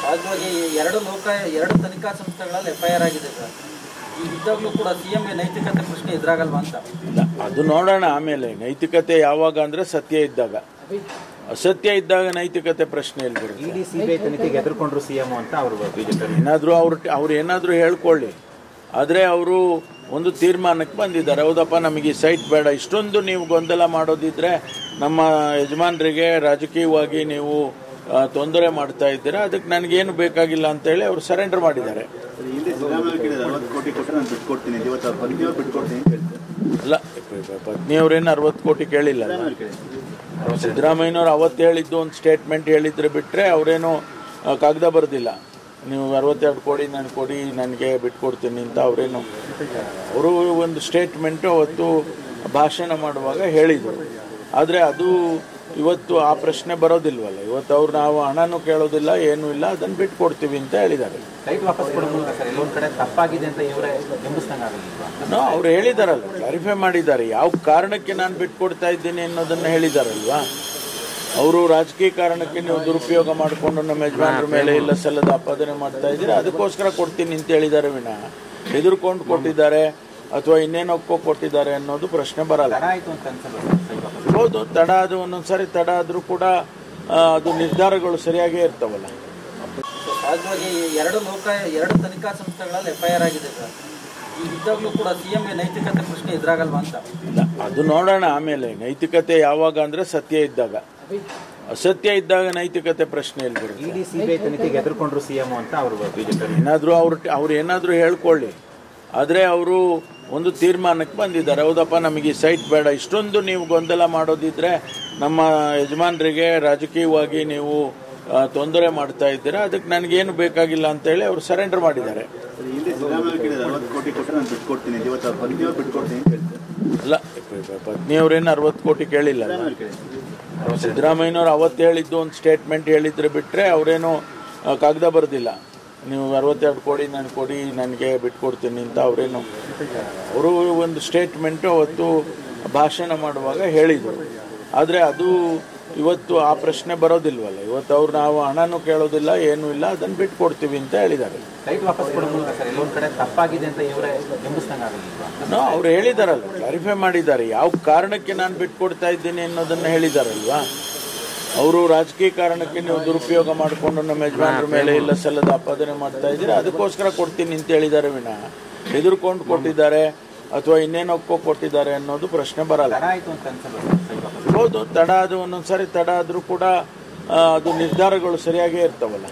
ಸಹಜವಾಗಿ ಎರಡು ತನಿಖಾ ಸಂಸ್ಥೆಗಳಲ್ಲಿ FIR ಆಗಿದೆ ಸರ್. ಇದ್ದಾಗಲೂ ಕೂಡ ಸಿಎಂಗೆ ನೈತಿಕತೆ ಪ್ರಶ್ನೆ ಎದುರಾಗಲ್ವಾ ಅಂತ? ಅದು ನೋಡೋಣ ಆಮೇಲೆ. ನೈತಿಕತೆ ಯಾವಾಗ ಅಂದ್ರೆ ಸತ್ಯ ಇದ್ದಾಗ, ಅಸತ್ಯ ಇದ್ದಾಗ ನೈತಿಕತೆ ಪ್ರಶ್ನೆ ಎಲ್ಲಿ ಬರುತ್ತೆ? ಇಡಿ ಸಿಬಿಐ ತನಿಖೆಗೆ ಎದುರ್ಕೊಂಡ್ರು ಸಿಎಂ ಅಂತ ಅವರು ಬಿಜೆಪಿ ಅವ್ರು ಏನಾದರೂ ಹೇಳ್ಕೊಳ್ಳಿ, ಆದರೆ ಅವರು ಒಂದು ತೀರ್ಮಾನಕ್ಕೆ ಬಂದಿದ್ದಾರೆ. ಹೌದಪ್ಪ, ನಮಗೆ ಈ ಸೈಟ್ ಬೇಡ, ಇಷ್ಟೊಂದು ನೀವು ಗೊಂದಲ ಮಾಡೋದಿದ್ರೆ ನಮ್ಮ ಯಜಮಾನರಿಗೆ ರಾಜಕೀಯವಾಗಿ ನೀವು ತೊಂದರೆ ಮಾಡ್ತಾ ಇದ್ದೀರಾ, ಅದಕ್ಕೆ ನನಗೇನು ಬೇಕಾಗಿಲ್ಲ ಅಂತೇಳಿ ಅವರು ಸರೆಂಡರ್ ಮಾಡಿದ್ದಾರೆ. ಅಲ್ಲ, ಪತ್ನಿಯವ್ರೇನು 60 ಕೋಟಿ ಕೇಳಿಲ್ಲ. ಸಿದ್ದರಾಮಯ್ಯನವ್ರು ಅವತ್ತು ಹೇಳಿದ್ದು ಒಂದು ಸ್ಟೇಟ್ಮೆಂಟ್ ಹೇಳಿದ್ರೆ ಬಿಟ್ಟರೆ ಅವರೇನು ಕಾಗದ ಬರೆದಿಲ್ಲ. ನೀವು 62 ಕೋಟಿ ನಾನು ಕೊಡಿ, ನನಗೆ ಬಿಟ್ಕೊಡ್ತೀನಿ ಅಂತ ಅವರು ಒಂದು ಸ್ಟೇಟ್ಮೆಂಟು ಅವತ್ತು ಭಾಷಣ ಮಾಡುವಾಗ ಹೇಳಿದರು. ಆದರೆ ಅದು ಇವತ್ತು ಆ ಪ್ರಶ್ನೆ ಬರೋದಿಲ್ವಲ್ಲ. ಇವತ್ತು ಅವ್ರು ನಾವು ಹಣನೂ ಕೇಳೋದಿಲ್ಲ, ಏನೂ ಇಲ್ಲ, ಅದನ್ನು ಬಿಟ್ಕೊಡ್ತೀವಿ ಅಂತ ಹೇಳಿದ್ದಾರೆ. ಸೈಟ್ ವಾಪಸ್ ಕೊಡೋ ಮೂಲಕ ಸರ್ ಎಲ್ಲೊಂದು ಕಡೆ ತಪ್ಪಾಗಿದೆ ಅಂತ ಇವರೇ ನೋ, ಅವ್ರು ಹೇಳಿದಾರಲ್ಲ, ಕ್ಲಾರಿಫೈ ಮಾಡಿದ್ದಾರೆ ಯಾವ ಕಾರಣಕ್ಕೆ ನಾನು ಬಿಟ್ಕೊಡ್ತಾ ಇದ್ದೀನಿ ಅನ್ನೋದನ್ನು ಹೇಳಿದಾರಲ್ವಾ. ಅವರು ರಾಜಕೀಯ ಕಾರಣಕ್ಕೆ ನೀವು ದುರುಪಯೋಗ ಮಾಡಿಕೊಂಡು ನಮ್ಮ ಯಜಮಾನರ ಮೇಲೆ ಇಲ್ಲ ಸಲ್ಲದ ಆಪಾದನೆ ಮಾಡ್ತಾ ಇದ್ದೀರಾ, ಅದಕ್ಕೋಸ್ಕರ ಕೊಡ್ತೀನಿ ಅಂತ ಹೇಳಿದ್ದಾರೆ ವಿನಃ ಹೆದರ್ಕೊಂಡು ಕೊಟ್ಟಿದ್ದಾರೆ ಅಥವಾ ಇನ್ನೇನೊಕ್ಕೋ ಕೊಟ್ಟಿದ್ದಾರೆ ಅನ್ನೋದು ಪ್ರಶ್ನೆ ಬರಲ್ಲ. ಹೌದು, ತಡ ಅದು ಒಂದೊಂದ್ಸರಿ ತಡ ಆದರೂ ಕೂಡ ಅದು ನಿರ್ಧಾರಗಳು ಸರಿಯಾಗೇ ಇರ್ತಾವಲ್ಲ. ಸಹಜವಾಗಿ ಎರಡು ತನಿಖಾ ಸಂಸ್ಥೆಗಳಲ್ಲಿ FIR ಆಗಿದೆ ಸರ್. ಇದ್ದಾಗಲೂ ಕೂಡ ಸಿಎಂಗೆ ನೈತಿಕತೆ ಪ್ರಶ್ನೆ ಎದುರಾಗಲ್ವಾ ಅಂತ? ಅದು ನೋಡೋಣ ಆಮೇಲೆ. ನೈತಿಕತೆ ಯಾವಾಗ ಅಂದ್ರೆ ಸತ್ಯ ಇದ್ದಾಗ, ಅಸತ್ಯ ಇದ್ದಾಗ ನೈತಿಕತೆ ಪ್ರಶ್ನೆ ಎಲ್ಲಿ ಬರುತ್ತೆ? ಇಡಿ ಸಿಬಿಐ ತನಿಖೆಗೆ ಎದುರ್ಕೊಂಡ್ರು ಸಿಎಂ ಅಂತ ಅವರು ಬಿಜೆಪಿ ಅವ್ರು ಏನಾದರೂ ಹೇಳ್ಕೊಳ್ಳಿ, ಆದರೆ ಅವರು ಒಂದು ತೀರ್ಮಾನಕ್ಕೆ ಬಂದಿದ್ದಾರೆ. ಹೌದಪ್ಪ, ನಮಗೆ ಈ ಸೈಟ್ ಬೇಡ, ಇಷ್ಟೊಂದು ನೀವು ಗೊಂದಲ ಮಾಡೋದಿದ್ರೆ ನಮ್ಮ ಯಜಮಾನರಿಗೆ ರಾಜಕೀಯವಾಗಿ ನೀವು ತೊಂದರೆ ಮಾಡ್ತಾ ಇದ್ದೀರಾ, ಅದಕ್ಕೆ ನನಗೇನು ಬೇಕಾಗಿಲ್ಲ ಅಂತೇಳಿ ಅವರು ಸರೆಂಡರ್ ಮಾಡಿದ್ದಾರೆ. ಅಲ್ಲ, ಪತ್ನಿಯವ್ರೇನು 60 ಕೋಟಿ ಕೇಳಿಲ್ಲ. ಸಿದ್ದರಾಮಯ್ಯನವ್ರು ಅವತ್ತು ಹೇಳಿದ್ದು ಒಂದು ಸ್ಟೇಟ್ಮೆಂಟ್ ಹೇಳಿದ್ರೆ ಬಿಟ್ಟರೆ ಅವರೇನು ಕಾಗದ ಬರೆದಿಲ್ಲ. ನೀವು 62 ಕೋಟಿ ನಾನು ಕೊಡಿ, ನನಗೆ ಬಿಟ್ಕೊಡ್ತೀನಿ ಅಂತ ಅವರು ಒಂದು ಸ್ಟೇಟ್ಮೆಂಟು ಅವತ್ತು ಭಾಷಣ ಮಾಡುವಾಗ ಹೇಳಿದರು. ಆದರೆ ಅದು ಇವತ್ತು ಆ ಪ್ರಶ್ನೆ ಬರೋದಿಲ್ವಲ್ಲ. ಇವತ್ತು ಅವ್ರು ನಾವು ಹಣನೂ ಕೇಳೋದಿಲ್ಲ, ಏನೂ ಇಲ್ಲ, ಅದನ್ನು ಬಿಟ್ಕೊಡ್ತೀವಿ ಅಂತ ಹೇಳಿದ್ದಾರೆ. ಸೈಟ್ ವಾಪಸ್ ಕೊಡೋ ಮೂಲಕ ಸರ್ ಎಲ್ಲೊಂದು ಕಡೆ ತಪ್ಪಾಗಿದೆ ಅಂತ ಇವರೇ ನೋ, ಅವ್ರು ಹೇಳಿದಾರಲ್ಲ, ಕ್ಲಾರಿಫೈ ಮಾಡಿದ್ದಾರೆ ಯಾವ ಕಾರಣಕ್ಕೆ ನಾನು ಬಿಟ್ಕೊಡ್ತಾ ಇದ್ದೀನಿ ಅನ್ನೋದನ್ನು ಹೇಳಿದಾರಲ್ವಾ. ಅವರು ರಾಜಕೀಯ ಕಾರಣಕ್ಕೆ ನೀವು ದುರುಪಯೋಗ ಮಾಡಿಕೊಂಡು ನಮ್ಮ ಯಜಮಾನರ ಮೇಲೆ ಇಲ್ಲ ಸಲ್ಲದ ಆಪಾದನೆ ಮಾಡ್ತಾ ಇದ್ದೀರಾ, ಅದಕ್ಕೋಸ್ಕರ ಕೊಡ್ತೀನಿ ಅಂತ ಹೇಳಿದ್ದಾರೆ ವಿನಃ ಹೆದರ್ಕೊಂಡು ಕೊಟ್ಟಿದ್ದಾರೆ ಅಥವಾ ಇನ್ನೇನೊಕ್ಕೋ ಕೊಟ್ಟಿದ್ದಾರೆ ಅನ್ನೋದು ಪ್ರಶ್ನೆ ಬರಲ್ಲ. ಹೌದು, ತಡ ಅದು ಒಂದೊಂದ್ಸರಿ ತಡ ಆದರೂ ಕೂಡ ಅದು ನಿರ್ಧಾರಗಳು ಸರಿಯಾಗೇ ಇರ್ತಾವಲ್ಲ.